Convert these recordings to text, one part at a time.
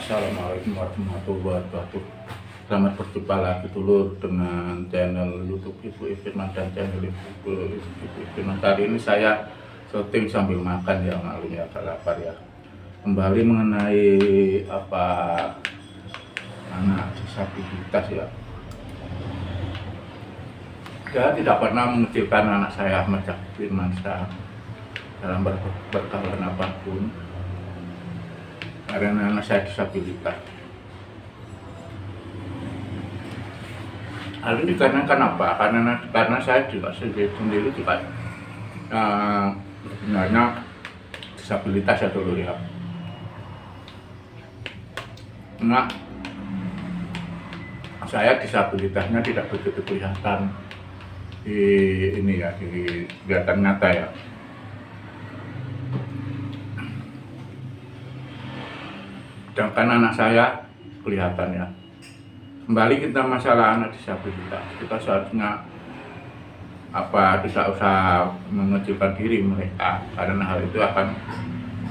Assalamualaikum warahmatullahi wabarakatuh. Selamat berjumpa lagi dulu dengan channel YouTube Ibu Firman dan channel Ibu Firman. Kali ini saya syuting sambil makan ya, malunya agak lapar ya. Kembali mengenai anak disabilitas ya. Saya tidak pernah mengecilkan anak saya Ahmad Firmansyah dalam berkawan apapun. Karena anak saya disabilitas. Hal ini dikarenakan apa? Karena saya juga sendiri juga sebenarnya disabilitas ya dulu ya. Nah, saya disabilitasnya tidak begitu kelihatan di ini ya, di kelihatan nyata ya. Sedangkan anak saya kelihatan ya. Kembali kita masalah anak disabilitas, kita seharusnya tidak usah mengecilkan diri mereka, karena hal itu akan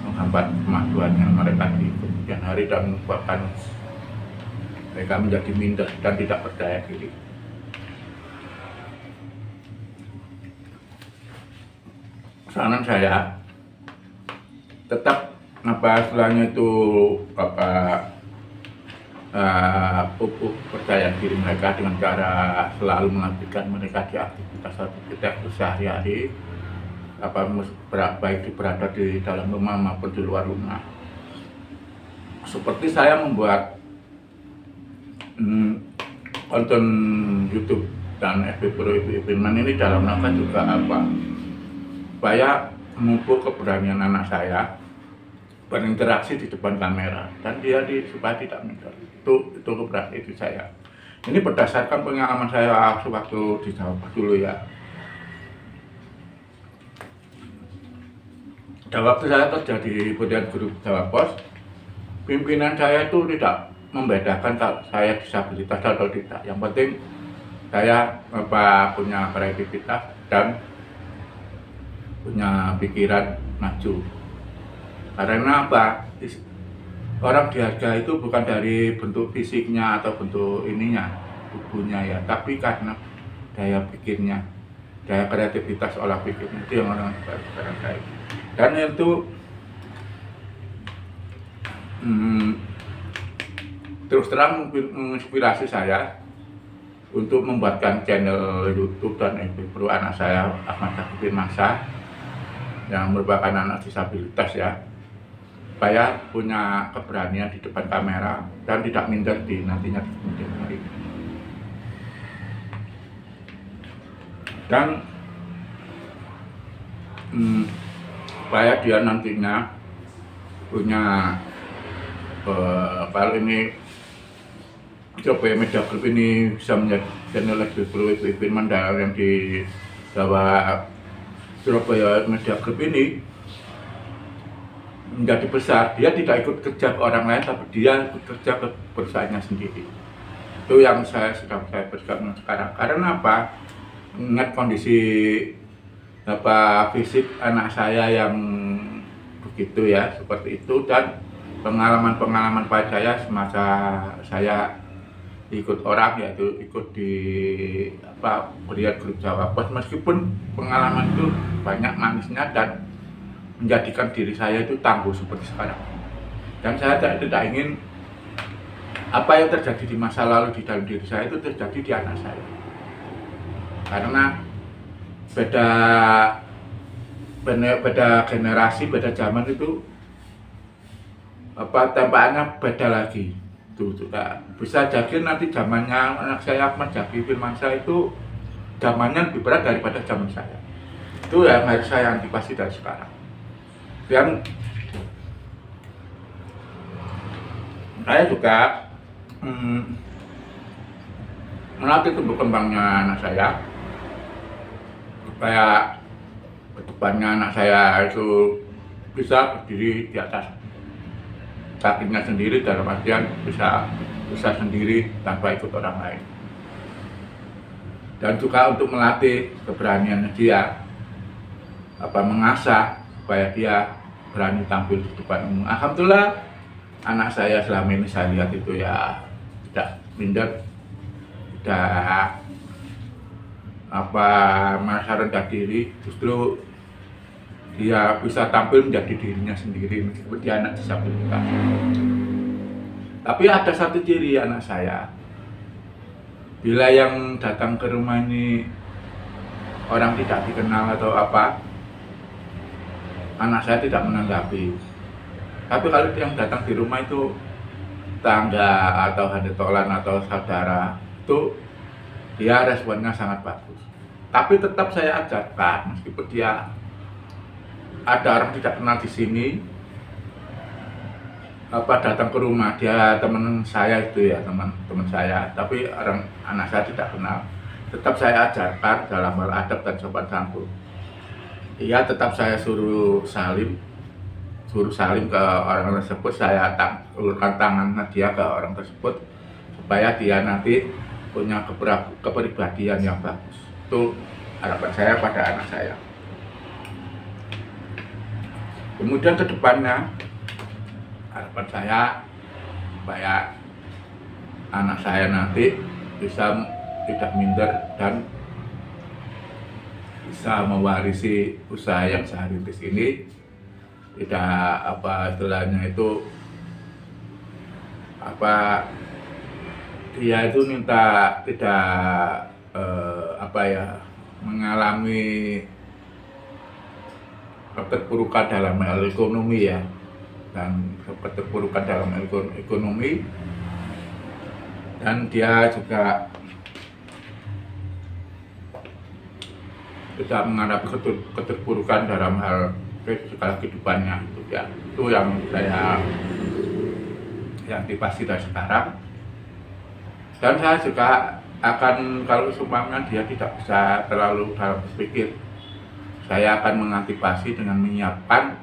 menghambat kemajuannya mereka di kemudian hari dan menyebabkan mereka menjadi minder dan tidak percaya diri. Saran saya tetap istilahnya itu pupuk percaya diri mereka dengan cara selalu mengabdikan mereka di aktivitas sehari-hari, baik berada di dalam rumah maupun di luar rumah. Seperti saya membuat konten YouTube dan FB Pro Ibu Firman ini dalam rangka juga supaya memupuk keberanian anak saya berinteraksi di depan kamera dan dia supaya tidak minder. Itu keberanian itu saya. Ini berdasarkan pengalaman saya sewaktu di Jawa Pos dulu ya. Pada waktu saya kerja di bagian grup Jawa Pos, pimpinan saya itu tidak membedakan kalau saya disabilitas atau tidak. Yang penting saya punya kreativitas dan punya pikiran maju. Karena orang dihargai itu bukan dari bentuk fisiknya atau bentuk tubuhnya ya, tapi karena daya pikirnya, daya kreativitas olah pikirnya, itu yang orang hargai. Dan itu terus terang menginspirasi saya untuk membuatkan channel YouTube dan FB Pro anak saya Ahmad Firmansyah yang merupakan anak disabilitas ya, supaya punya keberanian di depan kamera dan tidak minder nantinya di kemudian hari. Dan supaya dia nantinya punya kalau ini coba media group ini bisa menjadi channel Ibu Firman yang di Jawa Surabaya media group ini menjadi besar, dia tidak ikut kerja ke orang lain, tapi dia ikut kerja ke perusahaannya sendiri. Itu yang saya berikan sekarang. Karena ingat kondisi fisik anak saya yang begitu ya, seperti itu, dan pengalaman pahit saya semasa saya ikut orang, yaitu ikut di beriat grup Jawa Pos. Meskipun pengalaman itu banyak manisnya dan menjadikan diri saya itu tangguh seperti sekarang. Dan saya tidak ingin apa yang terjadi di masa lalu di dalam diri saya itu terjadi di anak saya. Karena beda generasi, beda zaman itu tempaannya beda lagi. Itu juga bisa jadi nanti zamannya anak saya Ahmad Firmansyah itu zamannya lebih berat daripada zaman saya. Itu yang harus saya antisipasi dari sekarang. Dan saya juga melatih tumbuh kembangnya anak saya supaya kedepannya anak saya itu bisa berdiri di atas kakinya sendiri, dalam artian bisa sendiri tanpa ikut orang lain. Dan juga untuk melatih keberanian dia mengasah supaya dia berani tampil di depan umum. Alhamdulillah anak saya selama ini saya lihat itu ya tidak minder, tidak merasa rendah diri, justru dia bisa tampil menjadi dirinya sendiri meskipun dia anak disabilitas. Tapi ada satu ciri anak saya, bila yang datang ke rumah ini orang tidak dikenal atau apa, anak saya tidak menanggapi. Tapi kalau yang datang di rumah itu tangga atau handetolan atau saudara, itu dia responnya sangat bagus. Tapi tetap saya ajarkan, meskipun dia ada orang tidak kenal di sini, datang ke rumah, dia teman saya itu ya, teman saya, tapi anak saya tidak kenal, tetap saya ajarkan dalam hal adab dan sopan santun. Iya, tetap saya suruh salim ke orang tersebut, saya ulurkan tangan dia ke orang tersebut supaya dia nanti punya kepribadian yang bagus. Itu harapan saya pada anak saya. Kemudian ke depannya, harapan saya supaya anak saya nanti bisa tidak minder dan bisa mewarisi usaha yang saya rintis ini. Tidak istilahnya itu dia itu minta tidak mengalami keterpurukan dalam hal ekonomi ya, dan keterpurukan dalam ekonomi, dan dia juga tidak menghadapi keterpurukan dalam hal segala kehidupannya itu ya. Itu yang saya antisipasi dari sekarang. Dan saya juga akan, kalau seumpamanya dia tidak bisa terlalu dalam berpikir, saya akan mengantisipasi dengan menyiapkan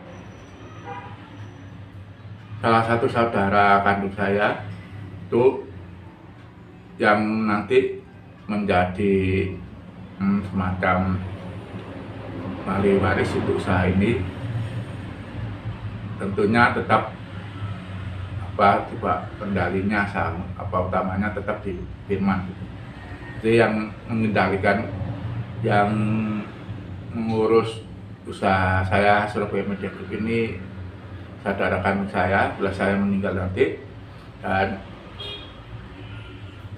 salah satu saudara kandung saya itu yang nanti menjadi semacam ahli waris untuk usaha ini. Tentunya tetap kendalinya utamanya tetap di Firman. Itu yang mengendalikan, yang mengurus usaha saya Surabaya Media Group ini, saudara kandung saya bila saya meninggal nanti, dan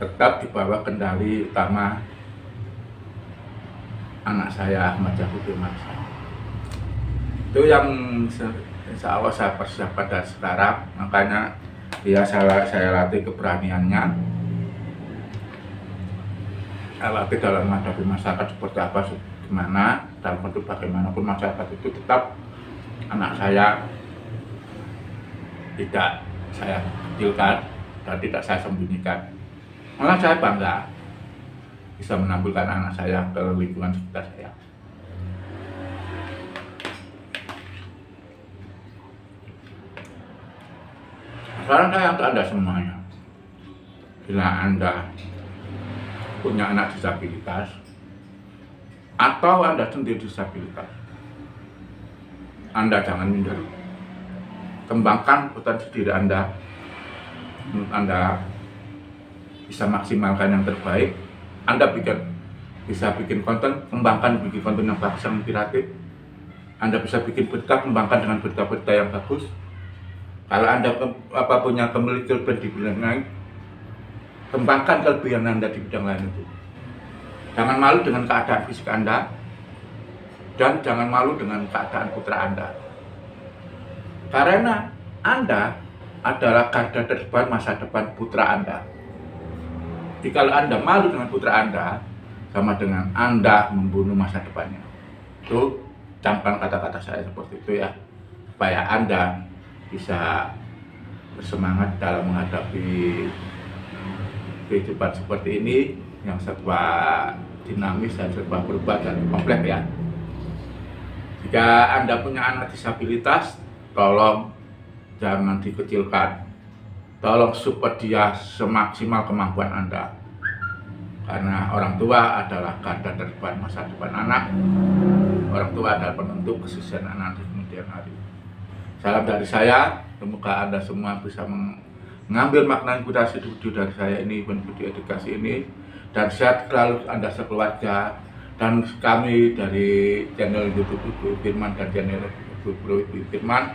tetap di bawah kendali utama anak saya Ahmad Yaakub Firman. Itu yang insya Allah saya persiapkan dari sekarang. Makanya saya latih keberaniannya, saya latih dalam menghadapi masyarakat seperti apa, gimana, dalam bentuk bagaimanapun masyarakat itu tetap anak saya tidak saya kecilkan dan tidak saya sembunyikan. Malah saya bangga bisa menampilkan anak saya ke lingkungan sekitar saya. Sekarang saya untuk Anda semuanya, bila Anda punya anak disabilitas atau Anda sendiri disabilitas, Anda jangan minder. Kembangkan potensi diri Anda bisa maksimalkan yang terbaik. Anda bisa bikin konten, kembangkan bikin konten yang bagus, yang inspiratif. Anda bisa bikin berita, kembangkan dengan berita-berita yang bagus. Kalau Anda punya kelebihan di bidang lain, kembangkan kelebihan Anda di bidang lain itu. Jangan malu dengan keadaan fisik Anda, dan jangan malu dengan keadaan putra Anda. Karena Anda adalah garda terdepan masa depan putra Anda. Jadi kalau Anda malu dengan putra Anda, sama dengan Anda membunuh masa depannya. Itu camkan kata-kata saya seperti itu ya, supaya Anda bisa bersemangat dalam menghadapi kehidupan seperti ini yang serba dinamis dan serba berubah dan kompleks ya. Jika Anda punya anak disabilitas, tolong jangan dikecilkan. Tolong support dia semaksimal kemampuan Anda. Karena orang tua adalah garda terdepan masa depan anak. Orang tua adalah penentu kesuksesan anak di kemudian hari. Salam dari saya. Semoga Anda semua bisa mengambil makna inspirasi video dari saya ini, video edukasi ini, dan sehat selalu Anda sekeluarga. Dan kami dari channel YouTube Ibu Firman dan channel YouTube Ibu Firman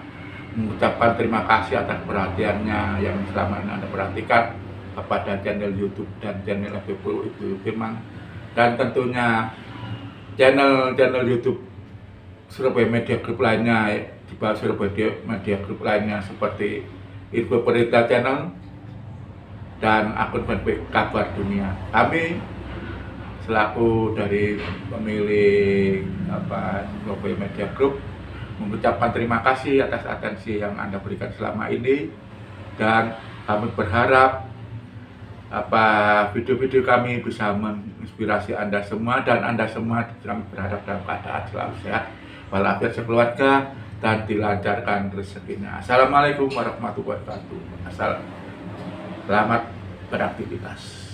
mengucapkan terima kasih atas perhatiannya yang selama ini Anda perhatikan kepada channel YouTube dan channel Ibu Firman, dan tentunya channel YouTube Surabaya Media Group lainnya, di bawah Surabaya Media Group lainnya seperti Info Berita Channel dan akun fanpage Kabar Dunia. Kami selaku dari pemilik Surabaya Media Group mengucapkan terima kasih atas atensi yang Anda berikan selama ini, dan kami berharap video-video kami bisa menginspirasi Anda semua, dan Anda semua kami berharap dalam keadaan selalu sehat walafiat sekeluarga dan dilancarkan rezekinya. Assalamualaikum warahmatullahi wabarakatuh. Selamat beraktivitas.